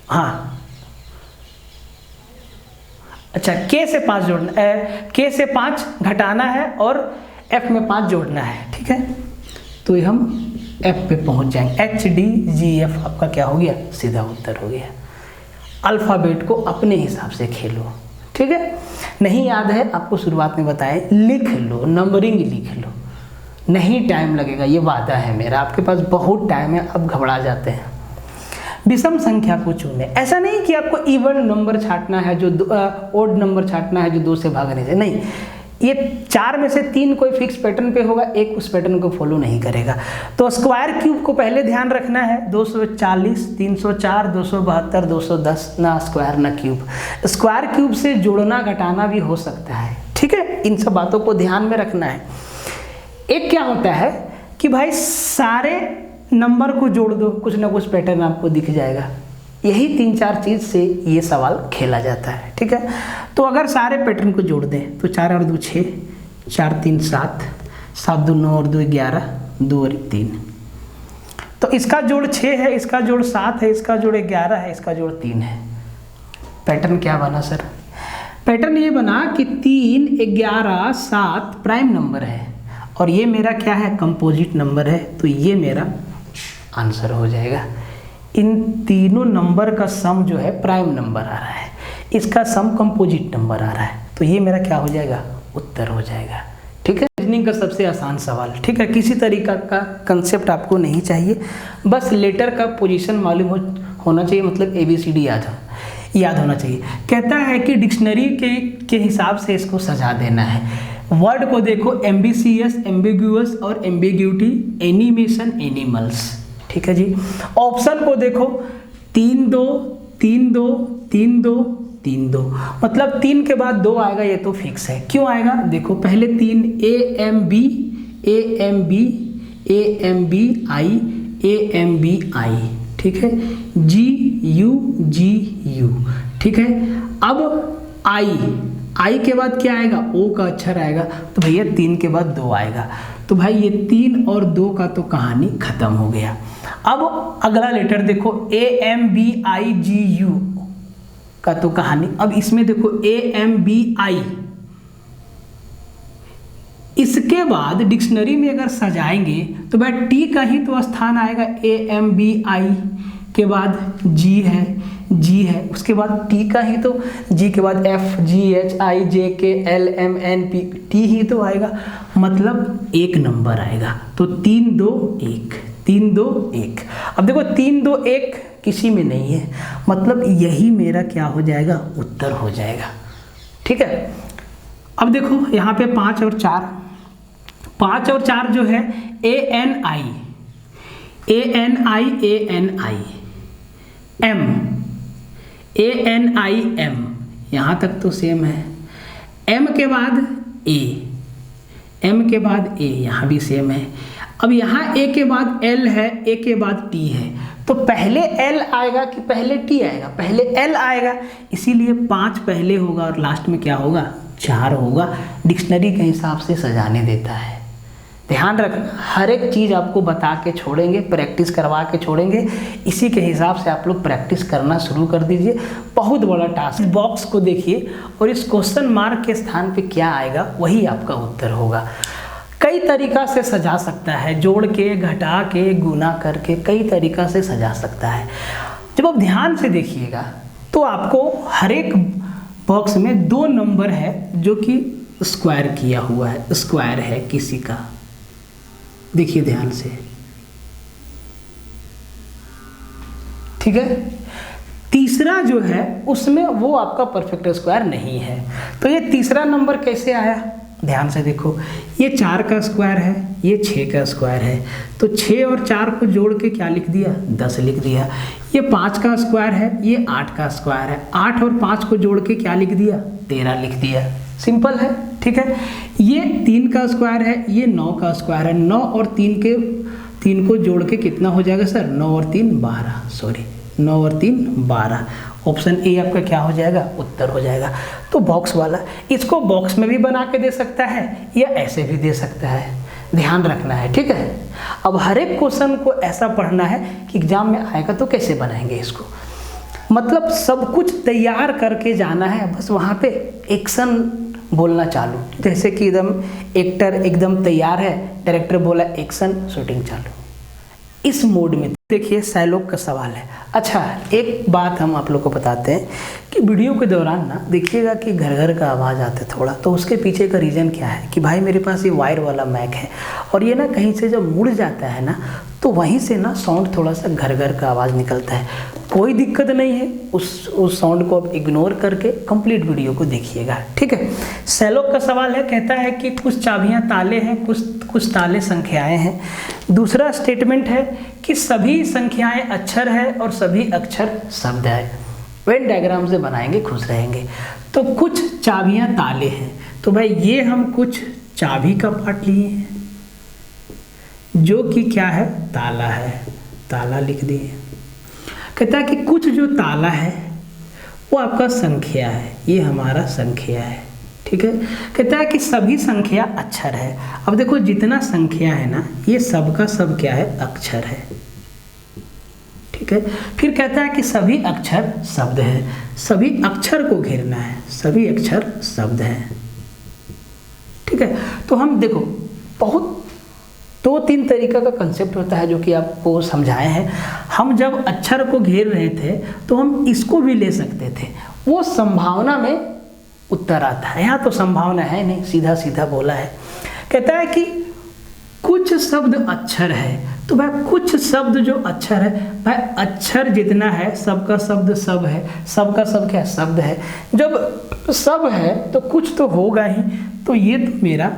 हाँ अच्छा के से 5 जोड़ना, के से 5 घटाना है और एफ में 5 जोड़ना है, ठीक है, तो ये हम एफ पे पहुंच जाएंगे। एच डी जी एफ आपका क्या हो गया, सीधा उत्तर हो गया। अल्फ़ाबेट को अपने हिसाब से खेलो, ठीक है, नहीं याद है आपको शुरुआत में बताए, लिख लो, नंबरिंग लिख लो, नहीं टाइम लगेगा, ये वादा है मेरा, आपके पास बहुत टाइम है, अब घबरा जाते हैं। विषम संख्या को चुने, ऐसा नहीं कि आपको इवन नंबर छांटना है, जो ओड नंबर छांटना है जो 2 से भागने से, नहीं, ये 4 में से 3 कोई फिक्स पैटर्न पे होगा, एक उस पैटर्न को फॉलो नहीं करेगा। तो स्क्वायर क्यूब को पहले ध्यान रखना है, 240, 304, 272, 210, ना स्क्वायर ना क्यूब। स्क्वायर क्यूब से जोड़ना घटाना भी हो सकता है, ठीक है, इन सब बातों को ध्यान में रखना है। एक क्या होता है कि भाई सारे नंबर को जोड़ दो, कुछ ना कुछ पैटर्न आपको दिख जाएगा, यही 3-4 चीज़ से ये सवाल खेला जाता है, ठीक है। तो अगर सारे पैटर्न को जोड़ दें तो 4 और 2 6, 4 3 7, 7 2 9 और 2 11, 2 और 3, तो इसका जोड़ 6 है, इसका जोड़ 7 है, इसका जोड़ 11 है, इसका जोड़ 3 है। पैटर्न क्या बना सर? पैटर्न ये बना कि 3 11 7 प्राइम नंबर है और ये मेरा क्या है, कंपोजिट नंबर है, तो ये मेरा आंसर हो जाएगा। इन तीनों नंबर का सम जो है प्राइम नंबर आ रहा है, इसका सम कंपोजिट नंबर आ रहा है, तो ये मेरा क्या हो जाएगा, उत्तर हो जाएगा, ठीक है। रीजनिंग का सबसे आसान सवाल, ठीक है, किसी तरीका का कंसेप्ट आपको नहीं चाहिए, बस लेटर का पोजीशन मालूम होना चाहिए, मतलब ABCD याद होना चाहिए। कहता है कि डिक्शनरी के हिसाब से इसको सजा देना है। वर्ड को देखो, एम्बिशियस, एम्बिग्यूअस और एम्बिग्यूटी, एनिमेशन, एनिमल्स, ठीक है जी। ऑप्शन को देखो, 3 2 3 2 3 2 3 2, मतलब 3 के बाद 2 आएगा, ये तो फिक्स है। क्यों आएगा, देखो पहले 3 AMB AMB AMB I, ठीक है, GU, ठीक है। अब आई के बाद क्या आएगा, O का अक्षर आएगा, तो भैया 3 के बाद 2 आएगा, तो भाई ये 3 और 2 का तो कहानी खत्म हो गया। अब अगला लेटर देखो, AMBIGU का तो कहानी, अब इसमें देखो AMBI, इसके बाद डिक्शनरी में अगर सजाएंगे तो भाई टी का ही तो स्थान आएगा, AMBI के बाद G है, उसके बाद टी का ही तो, G के बाद FGHIJK LMNP, टी ही तो आएगा, मतलब 1 नंबर आएगा, तो 3 2 1। अब देखो 3 2 1 किसी में नहीं है, मतलब यही मेरा क्या हो जाएगा, उत्तर हो जाएगा, ठीक है। अब देखो यहाँ पे 5 और 4 जो है ANI M, यहाँ तक तो सेम है। M के बाद A, यहाँ भी सेम है। अब यहाँ A के बाद L है, A के बाद T है, तो पहले L आएगा कि पहले T आएगा, पहले L आएगा, इसीलिए 5 पहले होगा और लास्ट में क्या होगा, 4 होगा। डिक्शनरी के हिसाब से सजाने देता है, ध्यान रखना, हर एक चीज़ आपको बता के छोड़ेंगे, प्रैक्टिस करवा के छोड़ेंगे, इसी के हिसाब से आप लोग प्रैक्टिस करना शुरू कर दीजिए। बहुत बड़ा टास्क, बॉक्स को देखिए और इस क्वेश्चन मार्क के स्थान पे क्या आएगा वही आपका उत्तर होगा। कई तरीका से सजा सकता है, जोड़ के, घटा के, गुना करके, कई तरीका से सजा सकता है। जब आप ध्यान से देखिएगा तो आपको हर एक बॉक्स में 2 नंबर है जो कि स्क्वायर किया हुआ है, स्क्वायर है किसी का, देखिए ध्यान से, ठीक है। तीसरा जो है उसमें वो आपका परफेक्ट स्क्वायर नहीं है, तो ये तीसरा नंबर कैसे आया, ध्यान से देखो, ये 4 का स्क्वायर है, ये 6 का स्क्वायर है, तो 6 और 4 को जोड़ के क्या लिख दिया, 10 लिख दिया। ये 5 का स्क्वायर है, ये 8 का स्क्वायर है, 8 और 5 को जोड़ के क्या लिख दिया, 13 लिख दिया। सिंपल है, ठीक है। ये 3 का स्क्वायर है, ये 9 का स्क्वायर है, 9 और 3 को जोड़ के कितना हो जाएगा सर, 9 और 3 12, सॉरी 9 और 3 12। ऑप्शन ए आपका क्या हो जाएगा, उत्तर हो जाएगा। तो बॉक्स वाला, इसको बॉक्स में भी बना के दे सकता है या ऐसे भी दे सकता है, ध्यान रखना है, ठीक है। अब हर एक क्वेश्चन को ऐसा पढ़ना है कि एग्जाम में आएगा तो कैसे बनाएंगे इसको, मतलब सब कुछ तैयार करके जाना है, बस वहाँ पे एक्शन बोलना चालू, जैसे कि एकदम एक्टर एकदम तैयार है, डायरेक्टर बोला एक्शन, शूटिंग चालू, इस मोड में। देखिए शाइलॉक का सवाल है। अच्छा, एक बात हम आप लोग को बताते हैं कि वीडियो के दौरान ना देखिएगा कि घर घर का आवाज़ आता है थोड़ा, तो उसके पीछे का रीज़न क्या है कि भाई मेरे पास ये वायर वाला मैक है और ये ना कहीं से जब मुड़ जाता है ना तो वहीं से ना साउंड थोड़ा सा घर घर का आवाज़ निकलता है। कोई दिक्कत नहीं है, उस साउंड को आप इग्नोर करके कंप्लीट वीडियो को देखिएगा, ठीक है। शाइलॉक का सवाल है, कहता है कि कुछ चाबियां ताले हैं, कुछ ताले संख्याएं हैं। दूसरा स्टेटमेंट है कि सभी संख्याएं अक्षर है और सभी अक्षर शब्द है। वेन डायग्राम से बनाएंगे, खुश रहेंगे। तो कुछ चाबियां ताले हैं, तो भाई ये हम कुछ चाबी का पार्ट लिए हैं जो कि क्या है, ताला है, ताला लिख दिए। कहता है कि कुछ जो ताला है वो आपका संख्या है, ये हमारा संख्या है, ठीक है। कहता है कि सभी संख्या अक्षर है। अब देखो जितना संख्या है ना, ये सब का सब क्या है, अक्षर है, ठीक है। फिर कहता है कि सभी अक्षर शब्द है, सभी अक्षर को घेरना है, सभी अक्षर शब्द हैं, ठीक है। तो हम देखो बहुत 2-3 तरीका का कंसेप्ट होता है जो कि आपको समझाए हैं। हम जब अक्षर को घेर रहे थे तो हम इसको भी ले सकते थे, वो संभावना में उत्तर आता है। यहाँ तो संभावना है नहीं, सीधा सीधा बोला है। कहता है कि कुछ शब्द अक्षर है, तो भाई कुछ शब्द जो अक्षर है, भाई अक्षर जितना है सबका शब्द सब है, सबका सब क्या शब्द है। जब सब है तो कुछ तो होगा ही, तो ये तो मेरा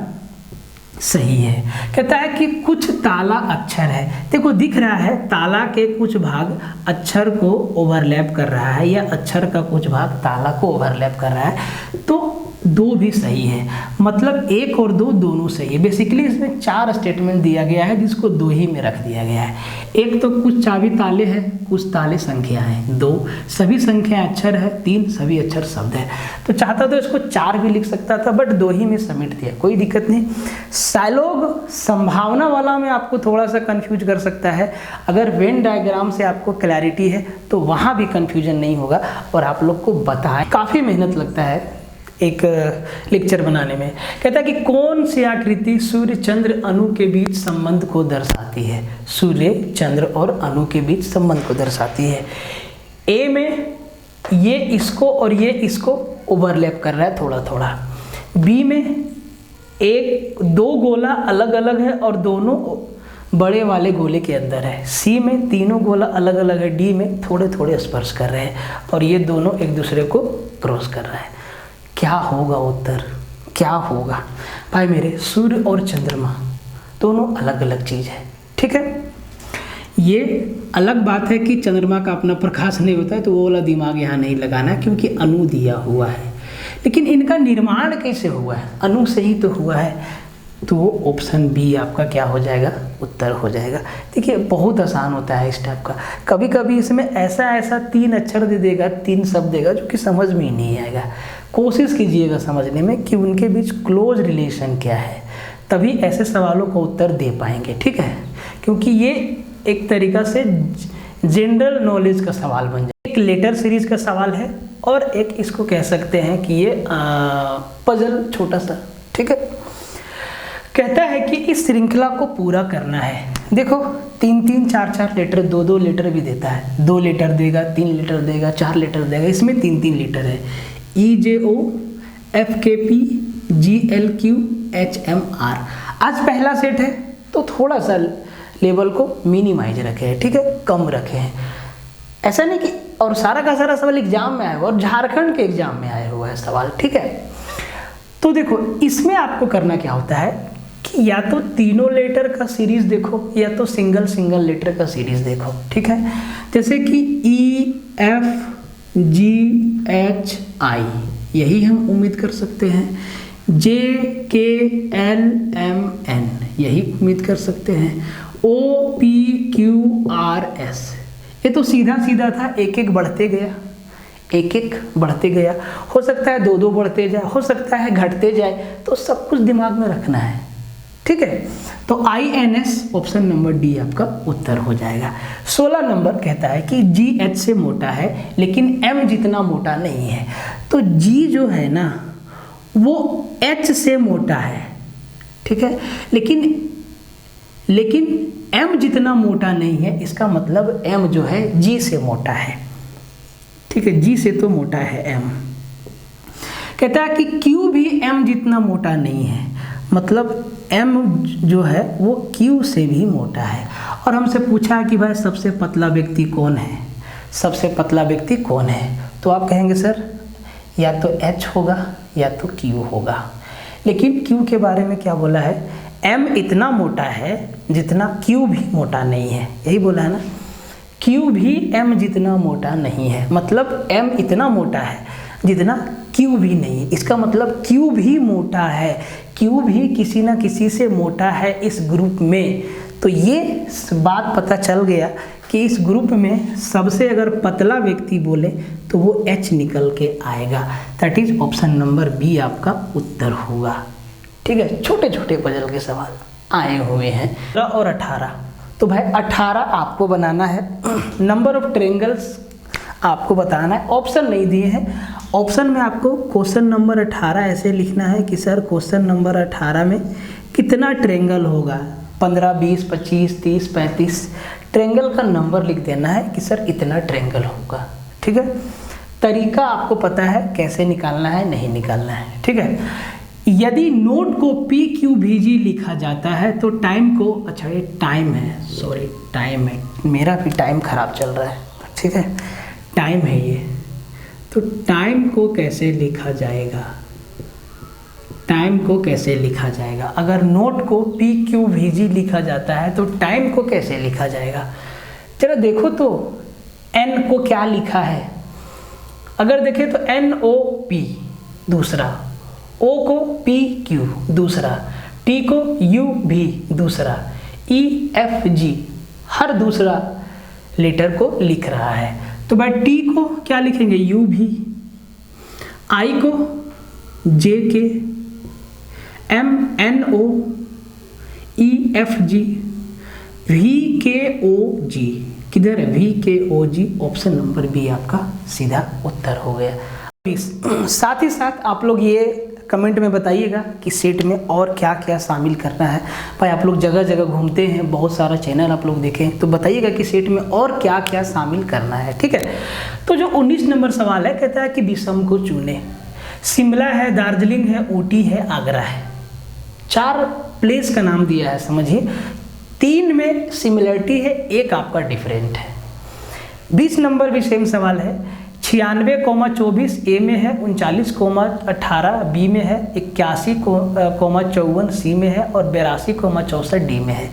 सही है। कहता है कि कुछ ताला अक्षर है, देखो दिख रहा है ताला के कुछ भाग अक्षर को ओवरलैप कर रहा है या अक्षर का कुछ भाग ताला को ओवरलैप कर रहा है, तो 2 भी सही है, मतलब 1 और 2 दोनों सही है। बेसिकली इसमें 4 स्टेटमेंट दिया गया है जिसको 2 ही में रख दिया गया है। एक तो कुछ चाबी ताले हैं, कुछ ताले संख्या है, 2 सभी संख्या अक्षर है, 3 सभी अक्षर शब्द है। तो चाहता तो इसको 4 भी लिख सकता था, बट 2 ही में समेट दिया, कोई दिक्कत नहीं। शाइलॉक संभावना वाला में आपको थोड़ा सा कंफ्यूज कर सकता है, अगर वेन डायग्राम से आपको क्लैरिटी है तो वहाँ भी कंफ्यूजन नहीं होगा। और आप लोग को बताएं, काफ़ी मेहनत लगता है एक लेक्चर बनाने में। कहता है कि कौन सी आकृति सूर्य चंद्र अणु के बीच संबंध को दर्शाती है, सूर्य चंद्र और अणु के बीच संबंध को दर्शाती है। ए में ये इसको और ये इसको ओवरलैप कर रहा है थोड़ा थोड़ा, बी में 2 गोला अलग अलग है और दोनों बड़े वाले गोले के अंदर है, सी में तीनों गोला अलग अलग है, डी में थोड़े थोड़े स्पर्श कर रहे हैं और ये दोनों एक दूसरे को क्रॉस कर रहा है। क्या होगा उत्तर, क्या होगा भाई मेरे, सूर्य और चंद्रमा दोनों अलग अलग चीज़ है, ठीक है। ये अलग बात है कि चंद्रमा का अपना प्रकाश नहीं होता है, तो वो वाला दिमाग यहाँ नहीं लगाना क्योंकि अणु दिया हुआ है, लेकिन इनका निर्माण कैसे हुआ है, अणु से ही तो हुआ है, तो वो ऑप्शन बी आपका क्या हो जाएगा, उत्तर हो जाएगा। देखिए बहुत आसान होता है इस टाइप का, कभी कभी इसमें ऐसा 3 अक्षर दे देगा, 3 शब्द देगा जो कि समझ में ही नहीं आएगा। कोशिश कीजिएगा समझने में कि उनके बीच क्लोज रिलेशन क्या है, तभी ऐसे सवालों को उत्तर दे पाएंगे, ठीक है। क्योंकि ये एक तरीका से जनरल नॉलेज का सवाल बन जाए, एक लेटर सीरीज का सवाल है और एक इसको कह सकते हैं कि ये पजल छोटा सा, ठीक है। कहता है कि इस श्रृंखला को पूरा करना है। देखो 3-3, 4-4 लीटर, 2-2 लीटर भी देता है, 2 लीटर देगा, 3 लीटर देगा, 4 लीटर देगा, इसमें 3-3 लीटर है। EJO FKP GLQ HMR। आज पहला सेट है तो थोड़ा सा लेवल को मिनिमाइज रखे हैं, ठीक है, कम रखे हैं। ऐसा नहीं कि और सारा का सारा सवाल एग्जाम में आया हुआ और झारखंड के एग्जाम में आया हुआ है सवाल, ठीक है। तो देखो इसमें आपको करना क्या होता है कि या तो तीनों लेटर का सीरीज देखो या तो सिंगल सिंगल लेटर का सीरीज देखो, ठीक है। जैसे कि EFGHI यही हम उम्मीद कर सकते हैं, JKLMN यही उम्मीद कर सकते हैं, OPQRS ये तो सीधा सीधा था, एक एक बढ़ते गया, एक एक बढ़ते गया, हो सकता है दो दो बढ़ते जाए, हो सकता है घटते जाए, तो सब कुछ दिमाग में रखना है, ठीक है। तो INS ऑप्शन नंबर डी आपका उत्तर हो जाएगा। 16 नंबर कहता है कि GH से मोटा है लेकिन M जितना मोटा नहीं है। तो G जो है ना वो H से मोटा है, ठीक है, लेकिन M जितना मोटा नहीं है, इसका मतलब M जो है G से मोटा है, ठीक है, G से तो मोटा है M। कहता है कि Q भी M जितना मोटा नहीं है, मतलब M जो है वो Q से भी मोटा है। और हमसे पूछा है कि भाई सबसे पतला व्यक्ति कौन है, सबसे पतला व्यक्ति कौन है, तो आप कहेंगे सर या तो H होगा या तो Q होगा। लेकिन Q के बारे में क्या बोला है, M इतना मोटा है जितना Q भी मोटा नहीं है, यही बोला है ना, Q भी M जितना मोटा नहीं है, मतलब M इतना मोटा है जितना Q भी नहीं। इसका मतलब Q भी मोटा है, Q भी किसी ना किसी से मोटा है इस ग्रुप में। तो ये बात पता चल गया कि इस ग्रुप में सबसे अगर पतला व्यक्ति बोले तो वो H निकल के आएगा। That is option number B आपका उत्तर होगा, ठीक है। छोटे छोटे पजल के सवाल आए हुए हैं। 15 और 18, तो भाई 18 आपको बनाना है, नंबर ऑफ ट्रायंगल्स आपको बताना है। ऑप्शन नहीं दिए हैं, ऑप्शन में आपको क्वेश्चन नंबर 18 ऐसे लिखना है कि सर क्वेश्चन नंबर 18 में कितना ट्रायंगल होगा, 15, 20, 25, 30, 35 ट्रायंगल का नंबर लिख देना है कि सर इतना ट्रायंगल होगा, ठीक है। तरीका आपको पता है कैसे निकालना है, नहीं निकालना है, ठीक है। यदि नोट को PQVG लिखा जाता है तो टाइम को, अच्छा ये टाइम है, सॉरी टाइम है, मेरा भी टाइम खराब चल रहा है, ठीक है, टाइम है ये, तो टाइम को कैसे लिखा जाएगा, टाइम को कैसे लिखा जाएगा। अगर नोट को PQVG लिखा जाता है तो टाइम को कैसे लिखा जाएगा, चलो देखो तो N को क्या लिखा है, अगर देखें तो NOP दूसरा, O को PQ दूसरा, T को UV दूसरा, EFG हर दूसरा लेटर को लिख रहा है। तो भाई T को क्या लिखेंगे UV, I को JK, MNO, EFG, VKOG, किधर है VKOG, ऑप्शन नंबर बी आपका सीधा उत्तर हो गया। साथ ही साथ आप लोग ये कमेंट में बताइएगा कि सेट में और क्या क्या शामिल करना है। भाई आप लोग जगह जगह घूमते हैं, बहुत सारा चैनल आप लोग देखें, तो बताइएगा कि सेट में और क्या क्या शामिल करना है, ठीक है। तो जो 19 नंबर सवाल है, कहता है कि विषम को चुने, शिमला है, दार्जिलिंग है, ऊटी है, आगरा है, 4 प्लेस का नाम दिया है, समझिए 3 में सिमिलरिटी है, 1 आपका डिफरेंट है। 20 नंबर भी सेम सवाल है, 96,24 ए में है, 39,18 बी में है, 81,54 सी में है और 82,64 डी में है।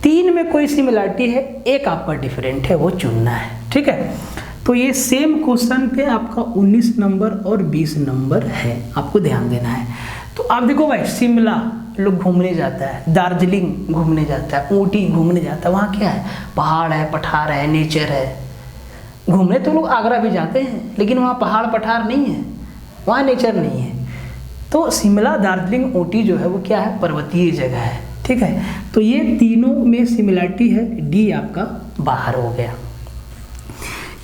3 में कोई सिमिलरिटी है, 1 आपका डिफरेंट है, वो चुनना है, ठीक है। तो ये सेम क्वेश्चन पे आपका 19 नंबर और 20 नंबर है, आपको ध्यान देना है। तो आप देखो भाई, शिमला लोग घूमने जाता है, दार्जिलिंग घूमने जाता है, ऊटी घूमने जाता है, वहाँ क्या है, पहाड़ है, पठार है, नेचर है। घूमने तो लोग आगरा भी जाते हैं, लेकिन वहाँ पहाड़ पठार नहीं है, वहाँ नेचर नहीं है। तो शिमला, दार्जिलिंग, ऊटी जो है वो क्या है, पर्वतीय जगह है, ठीक है। तो ये तीनों में सिमिलरिटी है, डी आपका बाहर हो गया।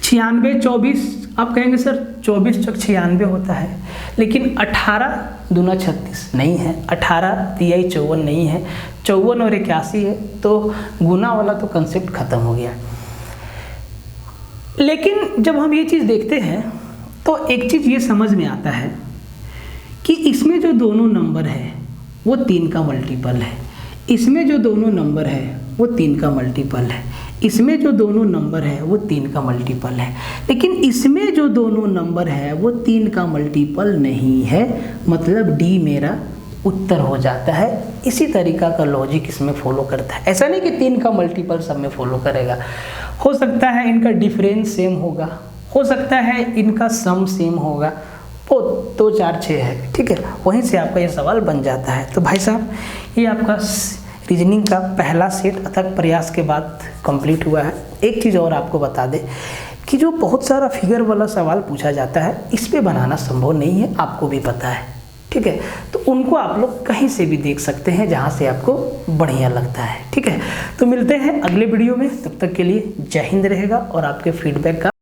96, 24 आप कहेंगे सर 24 चौक 96 होता है, लेकिन 18 दूना 36 नहीं है, 18 तिहाई 54 नहीं है, 54 और 81 है, तो गुना वाला तो कंसेप्ट खत्म हो गया। लेकिन जब हम ये चीज़ देखते हैं तो एक चीज़ ये समझ में आता है कि इसमें जो दोनों नंबर है वो 3 का मल्टीपल है, इसमें जो दोनों नंबर है वो 3 का मल्टीपल है। इसमें जो दोनों नंबर है वो 3 का मल्टीपल है, लेकिन इसमें जो दोनों नंबर है वो 3 का मल्टीपल नहीं है, मतलब डी मेरा उत्तर हो जाता है। इसी तरीका का लॉजिक इसमें फॉलो करता है। ऐसा नहीं कि 3 का मल्टीपल सब में फॉलो करेगा, हो सकता है इनका डिफरेंस सेम होगा, हो सकता है इनका सम सेम होगा, वो 2 4 6 है, ठीक है, वहीं से आपका ये सवाल बन जाता है। तो भाई साहब ये आपका रीजनिंग का पहला सेट अथक प्रयास के बाद कंप्लीट हुआ है। एक चीज़ और आपको बता दें कि जो बहुत सारा फिगर वाला सवाल पूछा जाता है इस पे बनाना संभव नहीं है, आपको भी पता है, ठीक है, तो उनको आप लोग कहीं से भी देख सकते हैं जहां से आपको बढ़िया लगता है, ठीक है। तो मिलते हैं अगले वीडियो में, तब तक के लिए जय हिंद रहेगा और आपके फीडबैक का